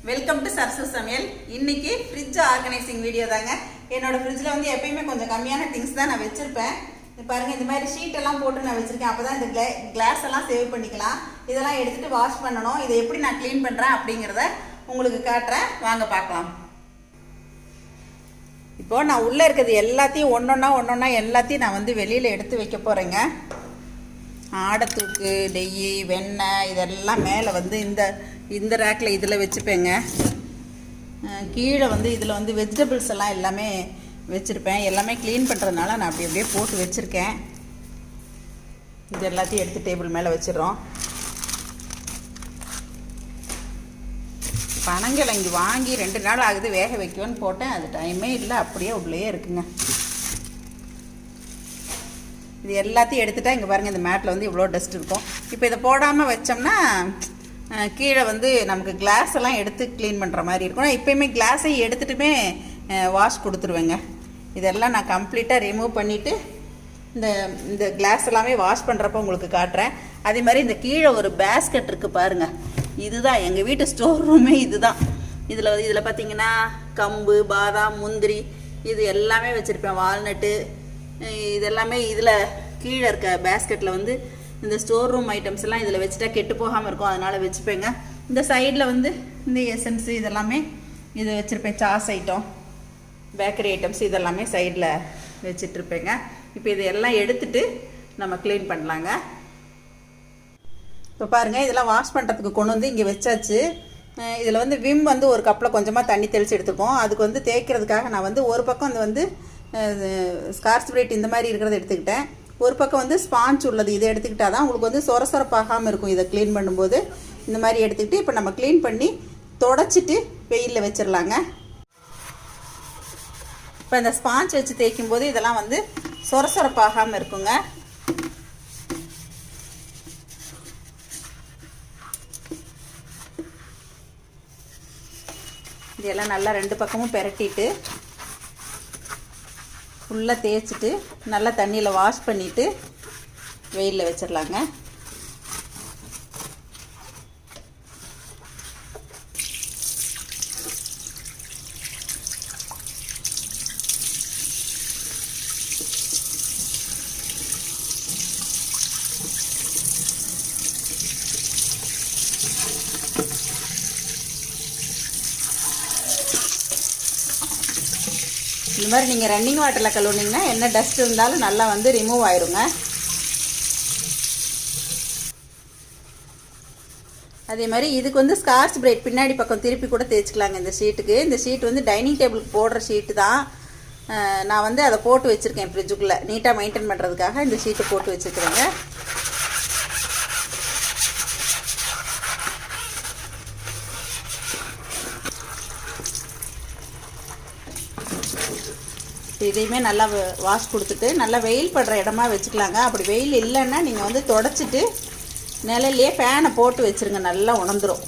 Welcome to Sarasu சமையல். இன்னைக்கு fridge organising video தாங்க. என்னோட ஃப்ரிட்ஜில் வந்து எப்பயுமே கொஞ்சம் கம்மியான திங்ஸ் தான் நான் வச்சுருப்பேன். பாருங்கள், இந்த மாதிரி ஷீட் எல்லாம் போட்டு நான் வச்சுருக்கேன். அப்போ தான் இந்த கிளாஸ் எல்லாம் சேவ் பண்ணிக்கலாம். இதெல்லாம் எடுத்துகிட்டு வாஷ் பண்ணணும். இதை எப்படி நான் க்ளீன் பண்ணுறேன் அப்படிங்கிறத உங்களுக்கு காட்டுறேன், வாங்க பார்க்கலாம். இப்போது நான் உள்ளே இருக்கிறது எல்லாத்தையும் ஒன்றொன்னா எல்லாத்தையும் நான் வந்து வெளியில் எடுத்து வைக்க போகிறேங்க. ஆடத்தூக்கு, நெய், வெண்ணெய் இதெல்லாம் மேலே வந்து இந்த ரேக்கில் இதில் வச்சுப்பேங்க. கீழே வந்து இதில் வந்து வெஜிடபிள்ஸ் எல்லாம் எல்லாமே வச்சுருப்பேன். எல்லாமே க்ளீன் பண்ணுறதுனால நான் அப்படியே போட்டு வச்சுருக்கேன். இது எல்லாத்தையும் எடுத்து டேபிள் மேலே வச்சிடறோம். பனங்கிழங்கு வாங்கி 2 நாள் ஆகுது, வேக வைக்குவேன்னு போட்டேன். அது டைமே இல்லை, அப்படியே உள்ளே இருக்குங்க. இது எல்லாத்தையும் எடுத்துட்டா இங்கே பாருங்கள், இந்த மேட்டில் வந்து இவ்வளோ டஸ்ட் இருக்கும். இப்போ இதை போடாமல் வச்சோம்னா கீழே வந்து நமக்கு கிளாஸ் எல்லாம் எடுத்து க்ளீன் பண்ணுற மாதிரி இருக்கும். நான் எப்போயுமே கிளாஸை எடுத்துகிட்டுமே வாஷ் கொடுத்துருவேங்க. இதெல்லாம் நான் கம்ப்ளீட்டாக ரிமூவ் பண்ணிவிட்டு இந்த கிளாஸ் எல்லாமே வாஷ் பண்ணுறப்போ உங்களுக்கு காட்டுறேன். அதே மாதிரி இந்த கீழே ஒரு பேஸ்கெட் இருக்குது பாருங்கள். இதுதான் எங்கள் வீட்டு ஸ்டோர் ரூமே. இதுதான். இதில் பார்த்தீங்கன்னா கம்பு, பாதாம், முந்திரி இது எல்லாமே வச்சுருப்பேன். வால்நட்டு இதெல்லாமே இதில் கீழே இருக்க பேஸ்கெட்டில் வந்து இந்த ஸ்டோர் ரூம் ஐட்டம்ஸ் எல்லாம் இதில் வச்சுட்டா கெட்டு போகாமல் இருக்கும், அதனால் வச்சுப்பேங்க. இந்த சைடில் வந்து இந்த எசன்ஸு இதெல்லாமே இது வச்சுருப்பேன். சாஸ் ஐட்டம், பேக்கரி ஐட்டம்ஸ் இதெல்லாமே சைடில் வச்சிட்ருப்பேங்க. இப்போ இதெல்லாம் எடுத்துட்டு நம்ம க்ளீன் பண்ணலாங்க. இப்போ பாருங்கள், இதெல்லாம் வாஷ் பண்ணுறதுக்கு கொண்டு வந்து இங்கே வச்சாச்சு. இதில் வந்து விம் வந்து ஒரு கப்பில் கொஞ்சமாக தண்ணி தெளித்து எடுத்துப்போம். அதுக்கு வந்து தேய்க்கிறதுக்காக நான் வந்து ஒரு பக்கம் அது வந்து ஸ்கார்ச் பிரைட் இந்த மாதிரி இருக்கிறத எடுத்துக்கிட்டேன். ஒரு பக்கம் வந்து ஸ்பாஞ்ச் உள்ளது, இதை எடுத்துக்கிட்டால் தான் உங்களுக்கு வந்து சொரசொரப்பாகாமல் இருக்கும். இதை க்ளீன் பண்ணும்போது இந்த மாதிரி எடுத்துக்கிட்டு இப்போ நம்ம க்ளீன் பண்ணி தொடச்சிட்டு வெயிலில் வச்சிடலாங்க. இப்போ இந்த ஸ்பாஞ்ச் வச்சு தேய்க்கும் போது இதெல்லாம் வந்து சொரசொரப்பாகாமல் இருக்குங்க. இதெல்லாம் நல்லா 2 பக்கமும் பெரட்டிட்டு ஃபுல்லாக தேய்ச்சிட்டு நல்லா தண்ணியில் வாஷ் பண்ணிவிட்டு வெயிலில் வச்சிடலாங்க. இந்த மாதிரி நீங்கள் ரன்னிங் வாட்டரில் கழுவுனீங்கன்னா என்ன டஸ்ட் இருந்தாலும் நல்லா வந்து ரிமூவ் ஆயிருங்க. அதே மாதிரி இதுக்கு வந்து ஸ்கார்ச் பிரைட் பின்னாடி பக்கம் திருப்பி கூட தேய்ச்சிக்கலாங்க. இந்த ஷீட்டுக்கு, இந்த ஷீட் வந்து டைனிங் டேபிளுக்கு போடுற ஷீட்டு தான். நான் வந்து அதை போட்டு வச்சுருக்கேன் ஃப்ரிட்ஜுக்குள்ளே நீட்டாக மெயின்டைன் பண்ணுறதுக்காக இந்த ஷீட்டை போட்டு வச்சுருக்கிறேங்க. இதையுமே நல்லா வாஷ் கொடுத்துட்டு நல்லா வெயில் படுற இடமா வச்சுக்கலாங்க. அப்படி வெயில் இல்லைன்னா நீங்கள் வந்து தொடச்சிட்டு நிலையிலேயே ஃபேனை போட்டு வச்சுருங்க, நல்லா உணர்ந்துடும்.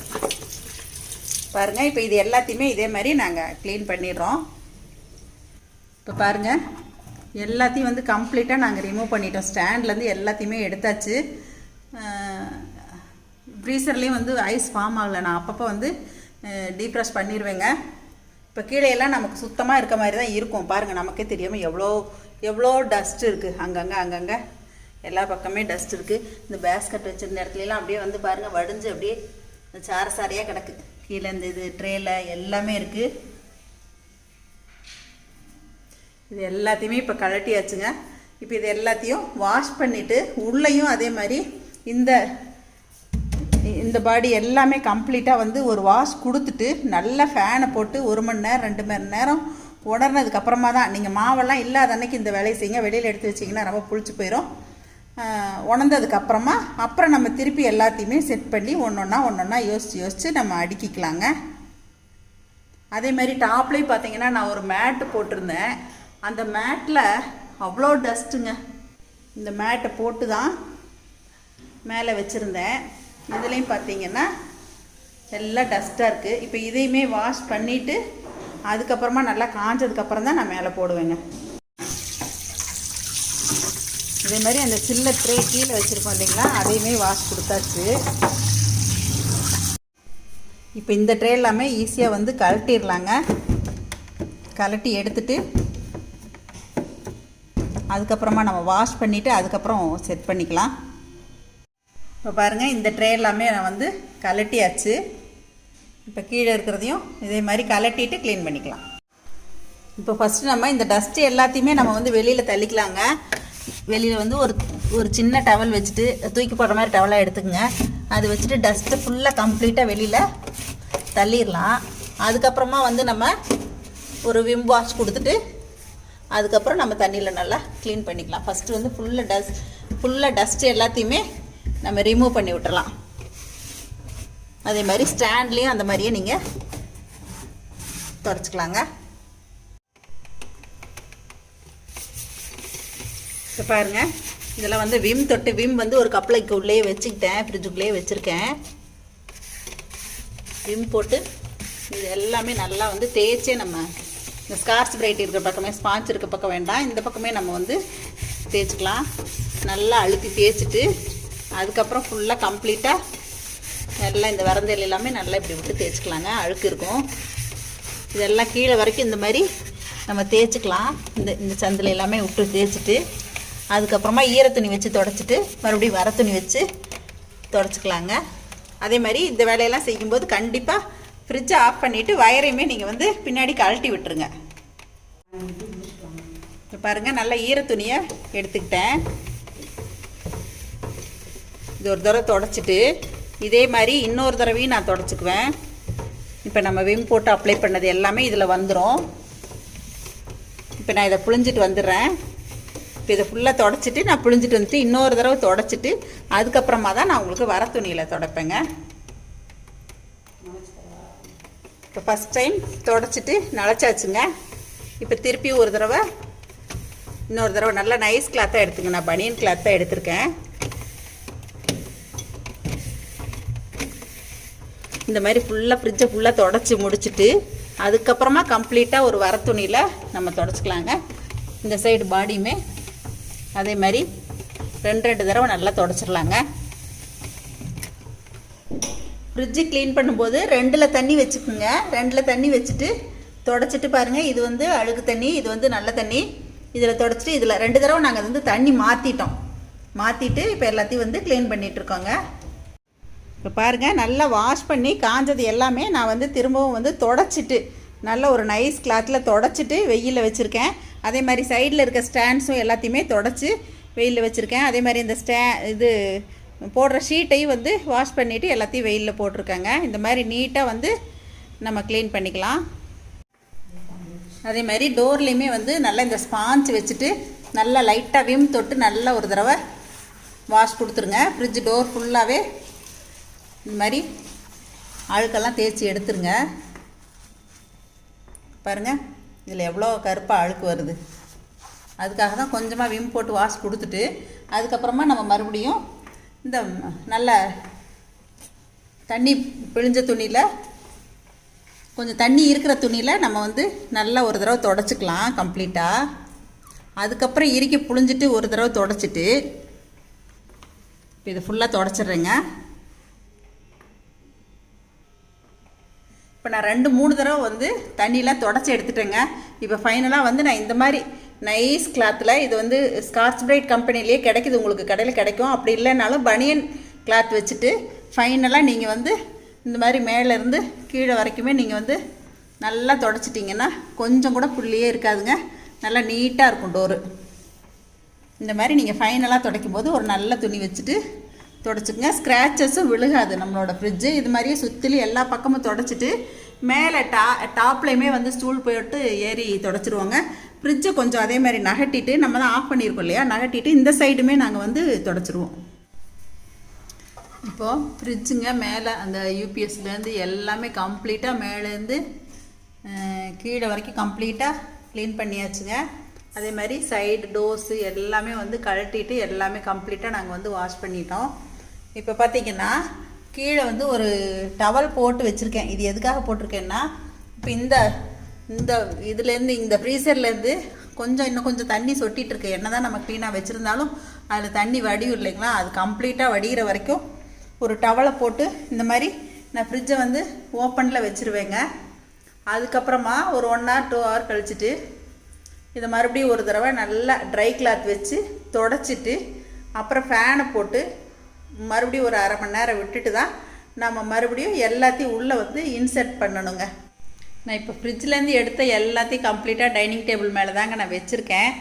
பாருங்கள், இப்போ இது எல்லாத்தையுமே இதே மாதிரி நாங்கள் க்ளீன் பண்ணிடுறோம். இப்போ பாருங்கள், எல்லாத்தையும் வந்து கம்ப்ளீட்டாக நாங்கள் ரிமூவ் பண்ணிட்டோம். ஸ்டாண்ட்லேருந்து எல்லாத்தையுமே எடுத்தாச்சு. ஃப்ரீசர்லேயும் வந்து ஐஸ் ஃபார்ம் ஆகலை. நான் அப்பப்போ வந்து டீஃப்ராஸ்ட் பண்ணிடுவேங்க. இப்போ கீழே எல்லாம் நமக்கு சுத்தமாக இருக்க மாதிரி தான் இருக்கும். பாருங்கள், நமக்கே தெரியாமல் எவ்வளோ டஸ்ட் இருக்குது. அங்கங்கே எல்லா பக்கமே டஸ்ட் இருக்குது. இந்த பேஸ்கட் வச்சுருந்த இடத்துலலாம் அப்படியே வந்து பாருங்கள் வடிஞ்சு அப்படியே சாரையாக கிடக்கு. கீழே இந்த இது ட்ரேயில் எல்லாமே இருக்குது. இது எல்லாத்தையுமே இப்போ கழட்டியாச்சுங்க. இப்போ இது எல்லாத்தையும் வாஷ் பண்ணிவிட்டு உள்ளேயும் அதே மாதிரி இந்த பாடி எல்லாமே கம்ப்ளீட்டாக வந்து ஒரு வாஷ் கொடுத்துட்டு நல்லா ஃபேனை போட்டு 1 மணி நேரம் 2 மணி நேரம் உணர்னதுக்கப்புறமா தான் நீங்கள் மாவெல்லாம் இல்லாத அன்னைக்கு இந்த வேலையை செய்யுங்க. வெளியில் எடுத்து வச்சிங்கன்னா ரொம்ப புளிச்சு போயிடும். உணர்ந்ததுக்கப்புறமா அப்புறம் நம்ம திருப்பி எல்லாத்தையுமே செட் பண்ணி ஒன்றொன்னா யோசித்து நம்ம அடுக்கிக்கலாங்க. அதே மாதிரி டாப்லேயும் பார்த்தீங்கன்னா நான் ஒரு மேட்டு போட்டிருந்தேன். அந்த மேட்டில் அவ்வளோ டஸ்ட்டுங்க. இந்த மேட்டை போட்டு தான் மேலே வச்சுருந்தேன். இதுலேயும் பார்த்தீங்கன்னா எல்லாம் டஸ்ட்டாக இருக்குது. இப்போ இதையுமே வாஷ் பண்ணிவிட்டு அதுக்கப்புறமா நல்லா காஞ்சதுக்கப்புறம் தான் நான் மேலே போடுவேங்க. இதே மாதிரி அந்த சில்ல ட்ரே கீழே வச்சுருப்போம் இல்லைங்களா, அதையுமே வாஷ் கொடுத்தாச்சு. இப்போ இந்த ட்ரே எல்லாமே ஈஸியாக வந்து கழட்டிடலாங்க. கழட்டி எடுத்துட்டு அதுக்கப்புறமா நம்ம வாஷ் பண்ணிவிட்டு அதுக்கப்புறம் செட் பண்ணிக்கலாம். இப்போ பாருங்கள், இந்த ட்ரே எல்லாமே நான் வந்து கழட்டியாச்சு. இப்போ கீழே இருக்கிறதையும் இதே மாதிரி கழட்டிட்டு க்ளீன் பண்ணிக்கலாம். இப்போ ஃபஸ்ட்டு நம்ம இந்த டஸ்ட்டு எல்லாத்தையுமே நம்ம வந்து வெளியில் தள்ளிக்கலாங்க. வெளியில் வந்து ஒரு சின்ன டவல் வச்சுட்டு தூக்கி போடுற மாதிரி டவலாக எடுத்துக்கோங்க. அது வச்சுட்டு டஸ்ட்டு ஃபுல்லாக கம்ப்ளீட்டாக வெளியில் தள்ளிடலாம். அதுக்கப்புறமா வந்து நம்ம ஒரு விம் வாஷ் கொடுத்துட்டு அதுக்கப்புறம் நம்ம தண்ணியில் நல்லா க்ளீன் பண்ணிக்கலாம். ஃபஸ்ட்டு வந்து ஃபுல்லாக டஸ்ட்டு எல்லாத்தையுமே நம்ம ரிமூவ் பண்ணி விட்டுறலாம். அதே மாதிரி ஸ்டாண்ட்லேயும் அந்த மாதிரியே நீங்கள் தொடச்சிக்கலாங்க. இப்போ பாருங்கள், இதெல்லாம் வந்து விம் வந்து ஒரு கப்பலைக்கு உள்ளேயே வச்சுக்கிட்டேன், ஃப்ரிட்ஜுக்குள்ளேயே வச்சுருக்கேன். விம் போட்டு இது எல்லாமே நல்லா வந்து தேய்ச்சே நம்ம இந்த ஸ்கார்ச் பிரைட் இருக்கிற பக்கமே ஸ்பாஞ்ச் இருக்க பக்கம் வேண்டாம், இந்த பக்கமே நம்ம வந்து தேய்ச்சிக்கலாம். நல்லா அழுத்தி தேய்ச்சிட்டு அதுக்கப்புறம் ஃபுல்லாக கம்ப்ளீட்டாக நல்லா இந்த வரந்தல் எல்லாமே நல்லா இப்படி விட்டு தேய்ச்சிக்கலாங்க. அழுக்கு இருக்கும், இதெல்லாம் கீழே வரைக்கும் இந்த மாதிரி நம்ம தேய்ச்சிக்கலாம். இந்த சந்தில் எல்லாமே விட்டு தேய்ச்சிட்டு அதுக்கப்புறமா ஈரத்துணி வச்சு தொடச்சிட்டு மறுபடியும் வர துணி வச்சு தொடச்சிக்கலாங்க. அதே மாதிரி இந்த வேலையெல்லாம் செய்யும்போது கண்டிப்பாக ஃப்ரிட்ஜை ஆஃப் பண்ணிவிட்டு வயரையுமே நீங்கள் வந்து பின்னாடி கழட்டி விட்டுருங்க. இப்போ பாருங்கள், நல்லா ஈரத்துணியை எடுத்துக்கிட்டேன். இது ஒரு தடவை தொடச்சிட்டு இதே மாதிரி இன்னொரு தடவையும் நான் தொடச்சிக்குவேன். இப்போ நம்ம விம் போட்டு அப்ளை பண்ணது எல்லாமே இதில் வந்துடும். இப்போ நான் இதை புழிஞ்சிட்டு வந்துடுறேன். இப்போ இதை ஃபுல்லாக தொடச்சிட்டு நான் புழிஞ்சிட்டு வந்துட்டு இன்னொரு தடவை தொடச்சிட்டு அதுக்கப்புறமா தான் நான் உங்களுக்கு வர துணியில் தொடப்பேங்க. இப்போ ஃபஸ்ட் டைம் தொடச்சிட்டு நனைச்சாச்சுங்க. இப்போ திருப்பி ஒரு தடவை இன்னொரு தடவை நல்லா நைஸ் கிளாத்தாக எடுத்துங்க. நான் பனியன் கிளாத் தான் எடுத்திருக்கேன். இந்த மாதிரி ஃபுல்லாக ஃப்ரிட்ஜை ஃபுல்லாக தொடச்சி முடிச்சுட்டு அதுக்கப்புறமா கம்ப்ளீட்டாக ஒரு வர துணியில் நம்ம தொடச்சிக்கலாங்க. இந்த சைடு பாடியுமே அதே மாதிரி ரெண்டு தடவை நல்லா தொடச்சிடலாங்க. ஃப்ரிட்ஜு க்ளீன் பண்ணும்போது 2ல் தண்ணி வச்சுக்கோங்க. 2ல் தண்ணி வச்சுட்டு தொடச்சிட்டு பாருங்கள், இது வந்து அழுக்கு தண்ணி, இது வந்து நல்ல தண்ணி. இதில் தொடச்சிட்டு இதில் 2 தடவை நாங்கள் வந்து தண்ணி மாற்றிட்டு இப்போ எல்லாத்தையும் வந்து க்ளீன் பண்ணிகிட்ருக்கோங்க. இப்போ பாருங்கள், நல்லா வாஷ் பண்ணி காஞ்சது எல்லாமே நான் வந்து திரும்பவும் வந்து தொடச்சிட்டு நல்ல ஒரு நைஸ் கிளாத்தில் தொடச்சிட்டு வெயிலில் வச்சுருக்கேன். அதே மாதிரி சைடில் இருக்க ஸ்டாண்ட்ஸும் எல்லாத்தையுமே தொடச்சி வெயிலில் வச்சுருக்கேன். அதே மாதிரி இந்த இது போடுற ஷீட்டையும் வந்து வாஷ் பண்ணிவிட்டு எல்லாத்தையும் வெயிலில் போட்டிருக்கேங்க. இந்த மாதிரி நீட்டாக வந்து நம்ம க்ளீன் பண்ணிக்கலாம். அதே மாதிரி டோர்லேயுமே வந்து நல்லா இந்த ஸ்பாஞ்ச் வச்சுட்டு நல்லா லைட்டாக விம் தொட்டு நல்லா ஒரு தடவை வாஷ் கொடுத்துருங்க. ஃப்ரிட்ஜ் டோர் ஃபுல்லாகவே இந்த மாதிரி அழுக்கெல்லாம் தேய்ச்சி எடுத்துருங்க. பாருங்கள், இதில் எவ்வளோ கருப்பாக அழுக்கு வருது. அதுக்காக தான் கொஞ்சமாக விம் போட்டு வாஷ் கொடுத்துட்டு அதுக்கப்புறமா நம்ம மறுபடியும் இந்த நல்ல தண்ணி பிழிஞ்ச துணியில் கொஞ்சம் தண்ணி இருக்கிற துணியில் நம்ம வந்து நல்லா ஒரு தடவை தொடச்சிக்கலாம் கம்ப்ளீட்டாக. அதுக்கப்புறம் இறுக்கி புழிஞ்சிட்டு ஒரு தடவை தொடச்சிட்டு இப்போ இதை ஃபுல்லாக தொடச்சிட்றேங்க. இப்போ நான் 2-3 தடவை வந்து தண்ணியெலாம் தொடச்சி எடுத்துட்டேங்க. இப்போ ஃபைனலாக வந்து நான் இந்த மாதிரி நைஸ் கிளாத்தில், இது வந்து ஸ்கார்ச் பிரைட் கம்பெனிலேயே கிடைக்குது, உங்களுக்கு கடையில் கிடைக்கும். அப்படி இல்லைனாலும் பனியன் கிளாத் வச்சுட்டு ஃபைனலாக நீங்கள் வந்து இந்த மாதிரி மேலேருந்து கீழே வரைக்குமே நீங்கள் வந்து நல்லா தொடச்சிட்டிங்கன்னா கொஞ்சம் கூட புள்ளியே இருக்காதுங்க. நல்லா நீட்டாக இருக்கும் டோரு. இந்த மாதிரி நீங்கள் ஃபைனலாக துடைக்கும் போது ஒரு நல்ல துணி வச்சுட்டு தொடச்சிக்கங்க. ஸ்க்ராச்சஸும் விழுகாது நம்மளோட ஃப்ரிட்ஜு. இது மாதிரியே சுற்றிலி எல்லா பக்கமும் தொடச்சிட்டு மேலே டாப்லேயுமே வந்து ஸ்டூல் போட்டு ஏறி தொடச்சிருவாங்க. ஃப்ரிட்ஜை கொஞ்சம் அதே மாதிரி நகட்டிட்டு, நம்ம தான் ஆஃப் பண்ணியிருக்கோம் இல்லையா, நகட்டிட்டு இந்த சைடுமே நாங்கள் வந்து தொடச்சிருவோம். இப்போது ஃப்ரிட்ஜுங்க மேலே அந்த யூபிஎஸ்லேருந்து எல்லாமே கம்ப்ளீட்டாக மேலேருந்து கீழே வரைக்கும் கம்ப்ளீட்டாக க்ளீன் பண்ணியாச்சுங்க. அதே மாதிரி சைடு டோர்ஸு எல்லாமே வந்து கழட்டிட்டு எல்லாமே கம்ப்ளீட்டாக நாங்கள் வந்து வாஷ் பண்ணிட்டோம். இப்போ பார்த்திங்கன்னா கீழே வந்து ஒரு டவல் போட்டு வச்சுருக்கேன். இது எதுக்காக போட்டிருக்கேன்னா, இப்போ இந்த இதுலேருந்து இந்த ஃப்ரீசர்லேருந்து இன்னும் கொஞ்சம் தண்ணி சொட்டிகிட்டு இருக்கு. என்ன தான் நம்ம க்ளீனாக வச்சுருந்தாலும் அதில் தண்ணி வடியும் இல்லைங்களா, அது கம்ப்ளீட்டாக வடிகிற வரைக்கும் ஒரு டவலை போட்டு இந்த மாதிரி நான் ஃப்ரிட்ஜை வந்து ஓப்பனில் வச்சுருவேங்க. அதுக்கப்புறமா ஒரு 1 hour 2 hour கழிச்சிட்டு இதை மறுபடியும் ஒரு தடவை நல்லா ட்ரை கிளாத் வச்சு தொடச்சிட்டு அப்புறம் ஃபேனை போட்டு மறுபடியும் ஒரு 1/2 மணி நேரம் விட்டுட்டு தான் நம்ம மறுபடியும் எல்லாத்தையும் உள்ளே வந்து இன்சர்ட் பண்ணணுங்க. நான் இப்போ ஃப்ரிட்ஜ்லேருந்து எடுத்த எல்லாத்தையும் கம்ப்ளீட்டாக டைனிங் டேபிள் மேலே தாங்க நான் வச்சுருக்கேன்.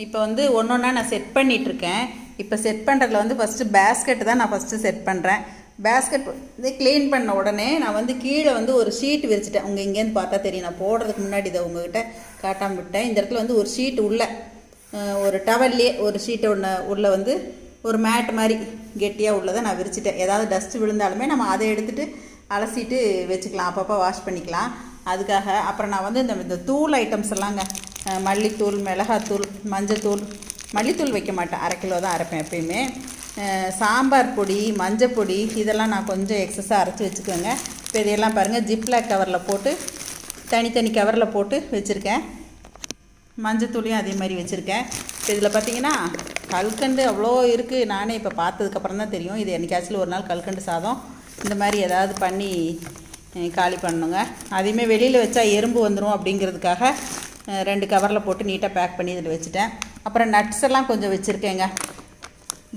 இப்போ வந்து ஒன்று ஒன்றா நான் செட் பண்ணிகிட்ருக்கேன். இப்போ செட் பண்ணுறதுல வந்து ஃபஸ்ட்டு பேஸ்கெட்டு தான் நான் ஃபஸ்ட்டு செட் பண்ணுறேன். பேஸ்கெட் வந்து க்ளீன் பண்ண உடனே நான் வந்து கீழே வந்து ஒரு ஷீட் விரிச்சிட்டேன். உங்கள் இங்கேருந்து பார்த்தா தெரியும், நான் போடுறதுக்கு முன்னாடி இதை உங்கள்கிட்ட காட்டாமல் விட்டேன். இந்த இடத்துல வந்து ஒரு ஷீட் உள்ளே ஒரு டவல்லே ஒரு ஷீட்டை உள்ளே வந்து ஒரு மேட் மாதிரி கெட்டியாக உள்ளதை நான் விரிச்சிட்டேன். ஏதாவது டஸ்ட்டு விழுந்தாலுமே நம்ம அதை எடுத்துகிட்டு அலசிட்டு வச்சுக்கலாம், அப்பப்போ வாஷ் பண்ணிக்கலாம். அதுக்காக அப்புறம் நான் வந்து இந்த தூள் ஐட்டம்ஸ் எல்லாங்க, மல்லித்தூள், மிளகாத்தூள், மஞ்சத்தூள், மல்லித்தூள் வைக்க மாட்டேன், 1/2 கிலோ தான் அரைப்பேன் எப்பயுமே. சாம்பார் பொடி, மஞ்சள் பொடி இதெல்லாம் நான் கொஞ்சம் எக்ஸஸாக அரைச்சி வச்சுக்கோங்க. இப்போ இதையெல்லாம் பாருங்கள் ஜிப்லாக் கவரில் போட்டு தனித்தனி கவரில் போட்டு வச்சுருக்கேன். மஞ்சத்தூளையும் அதே மாதிரி வச்சுருக்கேன். இப்போ இதில் பார்த்திங்கன்னா கல்கண்டு அவ்வளோ இருக்குது. நானே இப்போ பார்த்ததுக்கப்புறம் தான் தெரியும். இது என்னைக்காச்சும் ஒரு நாள் கல்கண்டு சாதம் இந்த மாதிரி ஏதாவது பண்ணி காலி பண்ணணுங்க. அதையுமே வெளியில் வச்சா எறும்பு வந்துடும் அப்படிங்கிறதுக்காக 2 கவரில் போட்டு நீட்டாக பேக் பண்ணி இதில் வச்சுட்டேன். அப்புறம் நட்ஸ் எல்லாம் கொஞ்சம் வச்சுருக்கேங்க.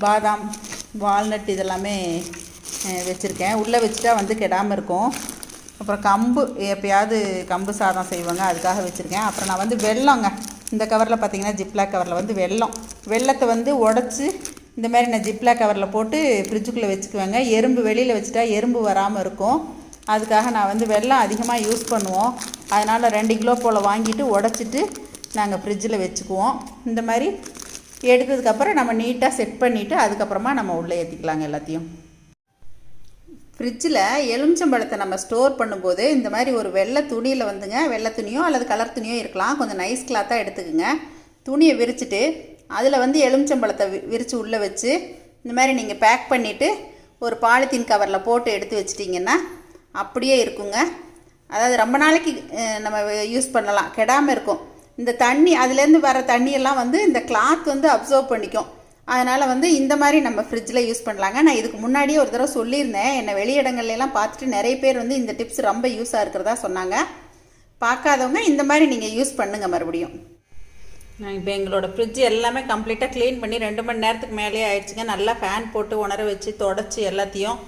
பாதாம், வால்நட் இதெல்லாமே வச்சுருக்கேன். உள்ளே வச்சுட்டா வந்து கெடாமல் இருக்கும். அப்புறம் கம்பு, எப்போயாவது கம்பு சாதம் செய்வாங்க, அதுக்காக வச்சுருக்கேன். அப்புறம் நான் வந்து வெல்லங்க, இந்த கவரில் பார்த்திங்கன்னா ஜிப்லாக் கவரில் வந்து வெல்லத்தை வந்து உடச்சி இந்த மாதிரி நான் ஜிப்லாக் கவரில் போட்டு ஃப்ரிட்ஜுக்குள்ளே வச்சுக்குவேங்க. எறும்பு வெளியில் வச்சுட்டா எறும்பு வராமல் இருக்கும். அதுக்காக நான் வந்து வெல்லம் அதிகமாக யூஸ் பண்ணுவோம். அதனால் 2 கிலோ போல் வாங்கிட்டு உடச்சிட்டு நாங்கள் ஃப்ரிட்ஜில் வச்சுக்குவோம். இந்த மாதிரி எடுத்ததுக்கப்புறம் நம்ம நீட்டாக செட் பண்ணிவிட்டு அதுக்கப்புறமா நம்ம உள்ளே ஏற்றிக்கலாங்க எல்லாத்தையும். ஃப்ரிட்ஜில் எலுமிச்சம்பழத்தை நம்ம ஸ்டோர் பண்ணும்போது இந்த மாதிரி ஒரு வெள்ளை துணியில் வந்துங்க, வெள்ளை துணியோ அல்லது கலர் துணியோ இருக்கலாம், கொஞ்சம் நைஸ் கிளாத்தாக எடுத்துக்குங்க. துணியை விரிச்சிட்டு அதில் வந்து எலுமிச்சம்பழத்தை விரித்து உள்ளே வச்சு இந்த மாதிரி நீங்கள் பேக் பண்ணிவிட்டு ஒரு பாலித்தீன் கவரில் போட்டு எடுத்து வச்சிட்டிங்கன்னா அப்படியே இருக்குங்க. அதாவது ரொம்ப நாளைக்கு நம்ம யூஸ் பண்ணலாம், கெடாமல் இருக்கும். இந்த தண்ணி அதுலேருந்து வர தண்ணியெல்லாம் வந்து இந்த கிளாத் வந்து அப்சர்வ் பண்ணிக்கும். அதனால் வந்து இந்த மாதிரி நம்ம ஃப்ரிட்ஜில் யூஸ் பண்ணலாங்க. நான் இதுக்கு முன்னாடியே ஒரு தடவை சொல்லியிருந்தேன். என்னை வெளியிடங்கள்லாம் பார்த்துட்டு நிறைய பேர் வந்து இந்த டிப்ஸ் ரொம்ப யூஸாக இருக்கிறதா சொன்னாங்க. பார்க்காதவங்க இந்த மாதிரி நீங்கள் யூஸ் பண்ணுங்கள் மறுபடியும். நான் இப்போ எங்களோட ஃப்ரிட்ஜ் எல்லாமே கம்ப்ளீட்டாக க்ளீன் பண்ணி 2 மணி நேரத்துக்கு மேலே ஆயிடுச்சுங்க. நல்லா ஃபேன் போட்டு உணர வச்சு தொடச்சி எல்லாத்தையும்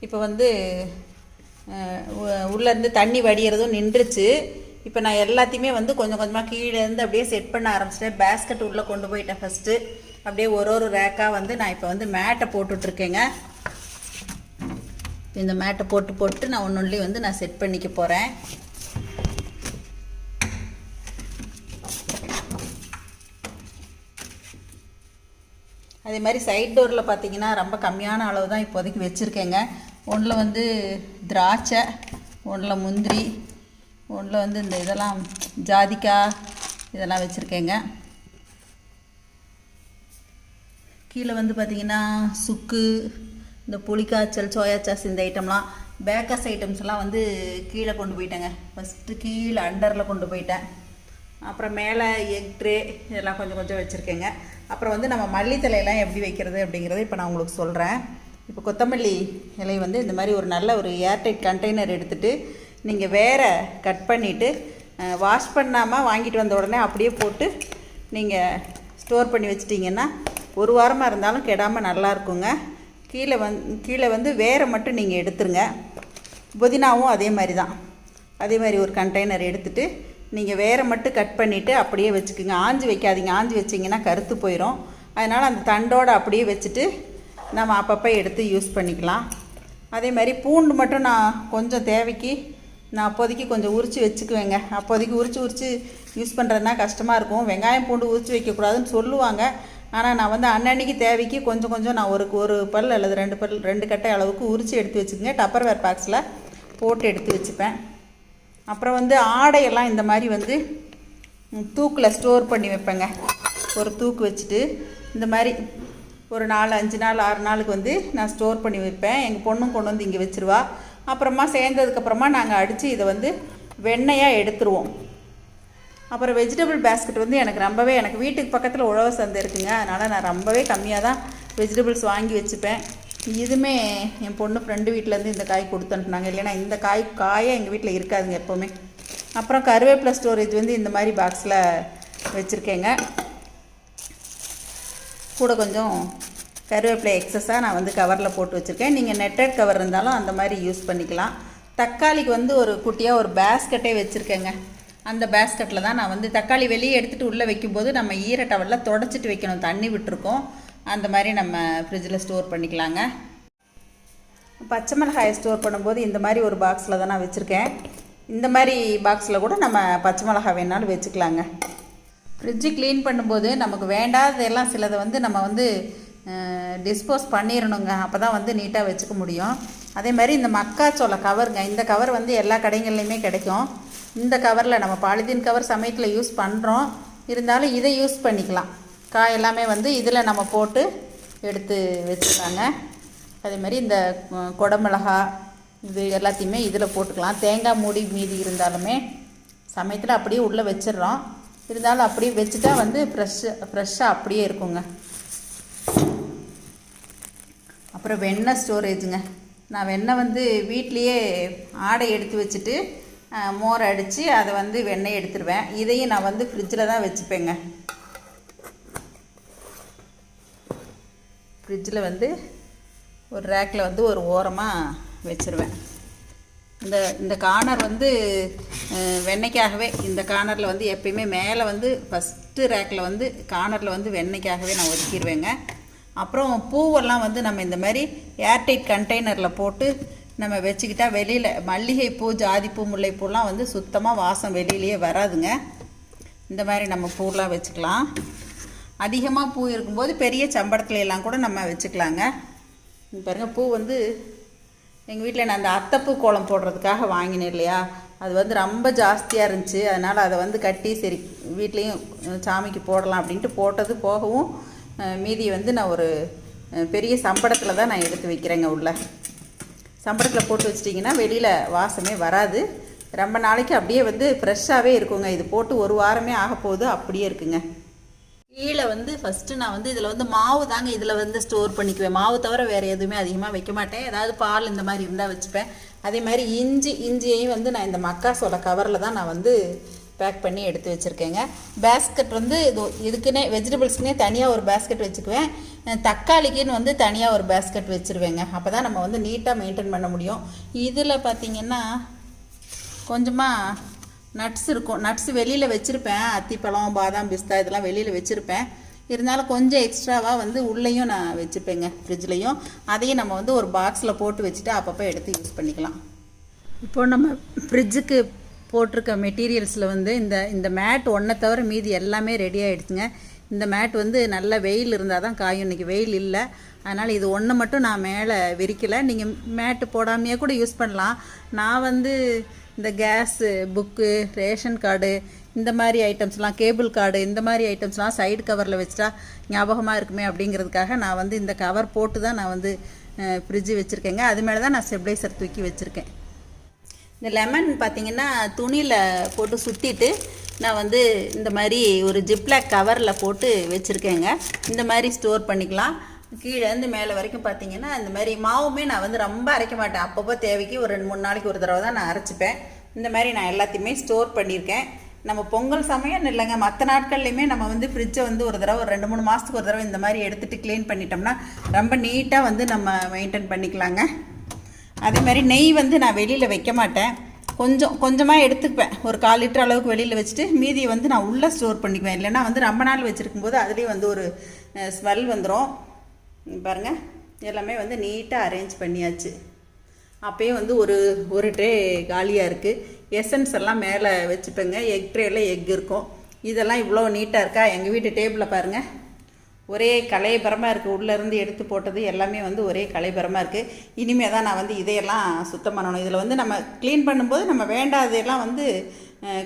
இப்போ வந்து உள்ளேருந்து தண்ணி வடிகிறதும் நின்றுச்சு. இப்போ நான் எல்லாத்தையுமே வந்து கொஞ்சம் கொஞ்சமாக கீழேருந்து அப்படியே செட் பண்ண ஆரம்பிச்சிட்டேன். பேஸ்கெட் உள்ளே கொண்டு போயிட்டேன் ஃபஸ்ட்டு. அப்படியே ஒரு ரேக்காக வந்து நான் இப்போ வந்து மேட்டை போட்டுட்ருக்கேங்க. இந்த மேட்டை போட்டு நான் ஒன்றுலேயும் வந்து நான் செட் பண்ணிக்க போகிறேன். அதே மாதிரி சைட் டோரில் பார்த்தீங்கன்னா ரொம்ப கம்மியான அளவு தான் இப்போதைக்கு வச்சுருக்கேங்க. ஒன்றில் வந்து திராட்சை, ஒன்றில் முந்திரி, ஒன்றில் வந்து இந்த இதெல்லாம் ஜாதிக்காய் இதெல்லாம் வச்சுருக்கேங்க. கீழே வந்து பார்த்திங்கன்னா சுக்கு, இந்த புளிக்காய்ச்சல், சோயா சாஸ் இந்த ஐட்டம்லாம், பேக்கர்ஸ் ஐட்டம்ஸ்லாம் வந்து கீழே கொண்டு போயிட்டேங்க. ஃபஸ்ட்டு கீழே அண்டரில் கொண்டு போயிட்டேன். அப்புறம் மேலே எக் ட்ரே இதெல்லாம் கொஞ்சம் கொஞ்சம் வச்சுருக்கேங்க. அப்புறம் வந்து நம்ம மல்லித்தலையெல்லாம் எப்படி வைக்கிறது அப்படிங்கிறத இப்போ நான் உங்களுக்கு சொல்கிறேன். இப்போ கொத்தமல்லி இலை வந்து இந்த மாதிரி ஒரு நல்ல ஒரு ஏர்டைட் கண்டெய்னர் எடுத்துகிட்டு நீங்கள் வேறு கட் பண்ணிவிட்டு வாஷ் பண்ணாமல் வாங்கிட்டு வந்த உடனே அப்படியே போட்டு நீங்கள் ஸ்டோர் பண்ணி வச்சிட்டிங்கன்னா 1 வாரமாக இருந்தாலும் கெடாமல் நல்லாயிருக்குங்க. கீழே வந்து வேரை மட்டும் நீங்கள் எடுத்துருங்க. புதினாவும் அதே மாதிரி தான். அதே மாதிரி ஒரு கண்டெய்னர் எடுத்துகிட்டு நீங்கள் வேரை மட்டும் கட் பண்ணிவிட்டு அப்படியே வச்சுக்கோங்க. ஆஞ்சி வைக்காதீங்க, ஆஞ்சி வச்சிங்கன்னா கருத்து போயிடும். அதனால் அந்த தண்டோடு அப்படியே வச்சுட்டு நம்ம அப்பப்போ எடுத்து யூஸ் பண்ணிக்கலாம். அதே மாதிரி பூண்டு மட்டும் நான் கொஞ்சம் தேவைக்கு நான் அப்போதைக்கு கொஞ்சம் உரித்து வச்சுக்குவேங்க. அப்போதைக்கு உரித்து யூஸ் பண்ணுறதுனா கஷ்டமாக இருக்கும். வெங்காயம் பூண்டு உரித்து வைக்கக்கூடாதுன்னு சொல்லுவாங்க. ஆனால் நான் வந்து அன்னன்னைக்கு தேவைக்கு கொஞ்சம் நான் ஒரு பல் அல்லது 2 கட்டை அளவுக்கு உரித்து எடுத்து வச்சுக்கோங்க. டப்பர்வேர் பாக்ஸில் போட்டு எடுத்து வச்சுப்பேன். அப்புறம் வந்து ஆடையெல்லாம் இந்த மாதிரி வந்து தூக்கில் ஸ்டோர் பண்ணி வைப்பேங்க. ஒரு தூக்கு வச்சுட்டு இந்த மாதிரி ஒரு 4-5 நாள் 6 நாளுக்கு வந்து நான் ஸ்டோர் பண்ணி வைப்பேன். எங்கள் பொண்ணும் கொண்டு வந்து இங்கே வச்சுருவா. அப்புறமா சேர்ந்ததுக்கப்புறமா நாங்கள் அடித்து இதை வந்து வெண்ணெயாக எடுத்துருவோம். அப்புறம் வெஜிடபிள் பேஸ்கெட் வந்து எனக்கு வீட்டுக்கு பக்கத்தில் உழவர் சந்தை இருக்குங்க. அதனால் நான் ரொம்பவே கம்மியாக தான் வெஜிடபிள்ஸ் வாங்கி வச்சுப்பேன். இதுவுமே என் பொண்ணு ஃப்ரெண்டு வீட்டிலேருந்து இந்த காய் கொடுத்து அனுப்புனாங்க. இல்லைன்னா இந்த காயை எங்கள் வீட்டில் இருக்காதுங்க எப்போவுமே. அப்புறம் கருவேப்பிலை ஸ்டோரேஜ் வந்து இந்த மாதிரி பாக்ஸில் வச்சுருக்கேங்க. கூட கொஞ்சம் கருவேப்பிலை எக்ஸஸாக நான் வந்து கவரில் போட்டு வச்சுருக்கேன். நீங்கள் நெட்டட் கவர் இருந்தாலும் அந்த மாதிரி யூஸ் பண்ணிக்கலாம். தக்காளிக்கு வந்து ஒரு குட்டியாக ஒரு பேஸ்கெட்டே வச்சுருக்கேங்க. அந்த பேஸ்கெட்டில் தான் நான் வந்து தக்காளி வெளியே எடுத்துகிட்டு உள்ளே வைக்கும்போது நம்ம ஈர டவலில் தொடச்சிட்டு வைக்கணும், தண்ணி விட்டுருக்கோம். அந்த மாதிரி நம்ம ஃப்ரிட்ஜில் ஸ்டோர் பண்ணிக்கலாங்க. பச்சை மிளகாயை ஸ்டோர் பண்ணும்போது இந்த மாதிரி ஒரு பாக்ஸில் தான் நான் வச்சுருக்கேன். இந்த மாதிரி பாக்ஸில் கூட நம்ம பச்சை மிளகாய் வேணாலும் வச்சுக்கலாங்க. ஃப்ரிட்ஜு க்ளீன் பண்ணும்போது நமக்கு வேண்டாததெல்லாம் சிலதை வந்து நம்ம வந்து டிஸ்போஸ் பண்ணிடணுங்க. அப்போ தான் வந்து நீட்டாக வச்சுக்க முடியும். அதே மாதிரி இந்த மக்காச்சோள கவருங்க, இந்த கவர் வந்து எல்லா கடைகள்லையுமே கிடைக்கும். இந்த கவரில் நம்ம பாலித்தீன் கவர் சமயத்தில் யூஸ் பண்ணுறோம், இருந்தாலும் இதை யூஸ் பண்ணிக்கலாம். காய் எல்லாமே வந்து இதில் நம்ம போட்டு எடுத்து வச்சுக்கலாங்க. அதே மாதிரி இந்த குடமிளகா இது எல்லாத்தையுமே இதில் போட்டுக்கலாம். தேங்காய் மூடி மீதி இருந்தாலுமே சமயத்தில் அப்படியே உள்ளே வச்சிடுறோம், இருந்தாலும் அப்படியே வச்சுட்டா வந்து ஃப்ரெஷ்ஷாக அப்படியே இருக்குங்க. அப்புறம் வெண்ணெய் ஸ்டோரேஜுங்க. நான் வெண்ணெய் வந்து வீட்லேயே ஆடை எடுத்து வச்சுட்டு மோர் அடித்து அதை வந்து வெண்ணெய் எடுத்துருவேன். இதையும் நான் வந்து ஃப்ரிட்ஜில் தான் வச்சுப்பேங்க. ஃப்ரிட்ஜில் வந்து ஒரு ரேக்கில் வந்து ஒரு ஓரமாக வச்சுருவேன். இந்த கார்னர் வந்து வெண்ணெய்க்காகவே, இந்த கார்னரில் வந்து எப்பயுமே மேலே வந்து ஃபஸ்ட்டு ரேக்கில் வந்து கார்னரில் வந்து வெண்ணெய்க்காகவே நான் ஒதுக்கிடுவேங்க. அப்புறம் பூவெல்லாம் வந்து நம்ம இந்த மாதிரி ஏர்டைட் கண்டெய்னரில் போட்டு நம்ம வச்சுக்கிட்டால் வெளியில் மல்லிகைப்பூ, ஜாதிப்பூ, முல்லைப்பூலாம் வந்து சுத்தமாக வாசம் வெளியிலேயே வராதுங்க. இந்த மாதிரி நம்ம பூலாம் வச்சுக்கலாம். அதிகமாக பூ இருக்கும்போது பெரிய சம்படத்துல எல்லாம் கூட நம்ம வச்சுக்கலாங்க. பாருங்கள், பூ வந்து எங்கள் வீட்டில் நான் அந்த அத்தைப்பூ கோலம் போடுறதுக்காக வாங்கினேன் இல்லையா, அது வந்து ரொம்ப ஜாஸ்தியாக இருந்துச்சு. அதனால் அதை வந்து கட்டி சரி வீட்லேயும் சாமிக்கு போடலாம் அப்படின்ட்டு போட்டது போகவும் மீதி வந்து நான் ஒரு பெரிய சம்படத்தில் தான் நான் எடுத்து வைக்கிறேங்க. உள்ள சம்படத்தில் போட்டு வச்சிட்டிங்கன்னா வெளியில் வாசமே வராது. ரொம்ப நாளைக்கு அப்படியே வந்து ஃப்ரெஷ்ஷாகவே இருக்குங்க. இது போட்டு ஒரு வாரமே ஆக போகுது, அப்படியே இருக்குங்க. கீழே வந்து ஃபஸ்ட்டு நான் வந்து இதில் வந்து மாவு தாங்க இதில் வந்து ஸ்டோர் பண்ணிக்குவேன். மாவு தவிர வேறு எதுவுமே அதிகமாக வைக்க மாட்டேன். ஏதாவது பால் இந்த மாதிரி இருந்தால் வச்சுப்பேன். அதே மாதிரி இஞ்சியையும் வந்து நான் இந்த மக்காசோள கவரில் தான் நான் வந்து பேக் பண்ணி எடுத்து வச்சுருக்கேங்க. பேஸ்கெட் வந்து இதுக்குன்னே வெஜிடபிள்ஸ்க்குனே தனியாக ஒரு பேஸ்கெட் வச்சுக்குவேன். தக்காளிக்குன்னு வந்து தனியாக ஒரு பேஸ்கெட் வச்சுருவேங்க. அப்போ தான் நம்ம வந்து நீட்டாக மெயின்டைன் பண்ண முடியும். இதில் பார்த்திங்கன்னா கொஞ்சமாக நட்ஸ் இருக்கும். நட்ஸ் வெளியில் வச்சுருப்பேன். அத்திப்பழம், பாதாம், பிஸ்தா இதெல்லாம் வெளியில் வச்சுருப்பேன். இருந்தாலும் கொஞ்சம் எக்ஸ்ட்ராவாக வந்து உள்ளேயும் நான் வச்சுப்பேங்க, ஃப்ரிட்ஜ்லேயும். அதையும் நம்ம வந்து ஒரு பாக்ஸில் போட்டு வச்சுட்டு அப்பப்போ எடுத்து யூஸ் பண்ணிக்கலாம். இப்போது நம்ம ஃப்ரிட்ஜுக்கு போட்டிருக்க மெட்டீரியல்ஸில் வந்து இந்த மேட் ஒன்றை தவிர மீதி எல்லாமே ரெடி ஆகிடுச்சுங்க. இந்த மேட் வந்து நல்ல வெயில் இருந்தால் தான் காயும். இன்றைக்கி வெயில் இல்லை, அதனால் இது ஒன்று மட்டும் நான் மேலே விரிக்கலை. நீங்கள் மேட்டு போடாமையே கூட யூஸ் பண்ணலாம். நான் வந்து இந்த கேஸு, புக்கு, ரேஷன் கார்டு இந்த மாதிரி ஐட்டம்ஸ்லாம், கேபிள் கார்டு இந்த மாதிரி ஐட்டம்ஸ்லாம் சைடு கவரில் வச்சுட்டா ஞாபகமாக இருக்குமே அப்படிங்கிறதுக்காக நான் வந்து இந்த கவர் போட்டு தான் நான் வந்து ஃப்ரிட்ஜு வச்சுருக்கேங்க. அது மேலே தான் நான் ஸ்டெபிளைசர் தூக்கி வச்சுருக்கேன். இந்த லெமன் பார்த்திங்கன்னா துணியில் போட்டு சுற்றிட்டு நான் வந்து இந்த மாதிரி ஒரு ஜிப்லாக் கவரில் போட்டு வச்சுருக்கேங்க. இந்த மாதிரி ஸ்டோர் பண்ணிக்கலாம். கீழேருந்து மேலே வரைக்கும் பார்த்திங்கன்னா இந்த மாதிரி மாவுமே நான் வந்து ரொம்ப அரைக்க மாட்டேன். அப்பப்போ தேவைக்கு ஒரு 2-3 நாளைக்கு ஒரு தடவை தான் நான் அரைச்சிப்பேன். இந்த மாதிரி நான் எல்லாத்தையுமே ஸ்டோர் பண்ணியிருக்கேன். நம்ம பொங்கல் சமயம் இல்லைங்க, மற்ற நாட்கள்லையுமே நம்ம வந்து ஃப்ரிட்ஜை வந்து ஒரு தடவை ஒரு 2-3 மாதத்துக்கு ஒரு தடவை இந்த மாதிரி எடுத்துகிட்டு க்ளீன் பண்ணிட்டோம்னா ரொம்ப நீட்டாக வந்து நம்ம மெயின்டைன் பண்ணிக்கலாங்க. அதே மாதிரி நெய் வந்து நான் வெளியில் வைக்க மாட்டேன். கொஞ்சமாக எடுத்துக்குவேன். ஒரு 1/4 லிட்டர் அளவுக்கு வெளியில் வச்சுட்டு மீதியை வந்து நான் உள்ளே ஸ்டோர் பண்ணிக்குவேன். இல்லைன்னா வந்து ரொம்ப நாள் வச்சுருக்கும் போது அதுலேயும் வந்து ஒரு ஸ்மெல் வந்துடும். பாருங்கள், எல்லாமே வந்து நீட்டாக அரேஞ்ச் பண்ணியாச்சு. அப்போயே வந்து ஒரு ட்ரே காலியாக இருக்குது. எசன்ஸ் எல்லாம் மேலே வச்சுப்பேங்க. எக் ட்ரேயில் எக் இருக்கும். இதெல்லாம் இவ்வளோ நீட்டாக இருக்கா. எங்கள் வீட்டு டேபிளில் பாருங்கள், ஒரே கலைபரமாக இருக்குது. உள்ளேருந்து எடுத்து போட்டது எல்லாமே வந்து ஒரே கலைபரமாக இருக்குது. இனிமேல் தான் நான் வந்து இதையெல்லாம் சுத்தம் பண்ணணும். இதில் வந்து நம்ம க்ளீன் பண்ணும்போது நம்ம வேண்டாததெல்லாம் வந்து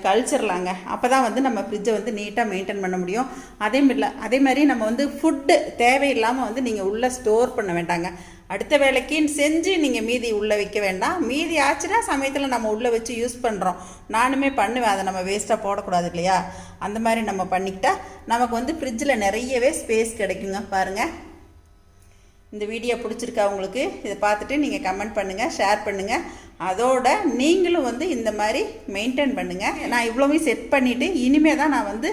கழிச்சிடலாங்க. அப்போ தான் வந்து நம்ம ஃப்ரிட்ஜை வந்து நீட்டாக மெயின்டைன் பண்ண முடியும். அதே மாதிரி நம்ம வந்து ஃபுட்டு தேவையில்லாமல் வந்து நீங்கள் உள்ளே ஸ்டோர் பண்ண வேண்டாங்க. அடுத்த வேலைக்குன்னு செஞ்சு நீங்கள் மீதி உள்ளே வைக்க வேண்டாம். மீதி ஆச்சுன்னா சமயத்தில் நம்ம உள்ளே வச்சு யூஸ் பண்ணுறோம். நானுமே பண்ணுவேன். அதை நம்ம வேஸ்ட்டாக போடக்கூடாது இல்லையா. அந்த மாதிரி நம்ம பண்ணிக்கிட்டால் நமக்கு வந்து ஃப்ரிட்ஜில் நிறையவே ஸ்பேஸ் கிடைக்குங்க. பாருங்கள், இந்த வீடியோ பிடிச்சிருக்கா உங்களுக்கு? இதை பார்த்துட்டு நீங்கள் கமெண்ட் பண்ணுங்கள், ஷேர் பண்ணுங்கள். அதோட நீங்களும் வந்து இந்த மாதிரி மெயின்டைன் பண்ணுங்கள். நான் இவ்வளோவையும் செட் பண்ணிவிட்டு இனிமேல் தான் நான் வந்து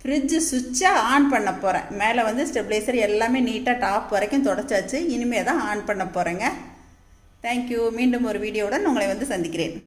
ஃப்ரிட்ஜு சுவிட்சை ஆன் பண்ண போகிறேன். மேலே வந்து ஸ்டெபிளைசர் எல்லாமே நீட்டாக டாப் வரைக்கும் தொடச்சாச்சு. இனிமேல் தான் ஆன் பண்ண போகிறேங்க. தேங்க்யூ. மீண்டும் ஒரு வீடியோவுடன் உங்களை வந்து சந்திக்கிறேன்.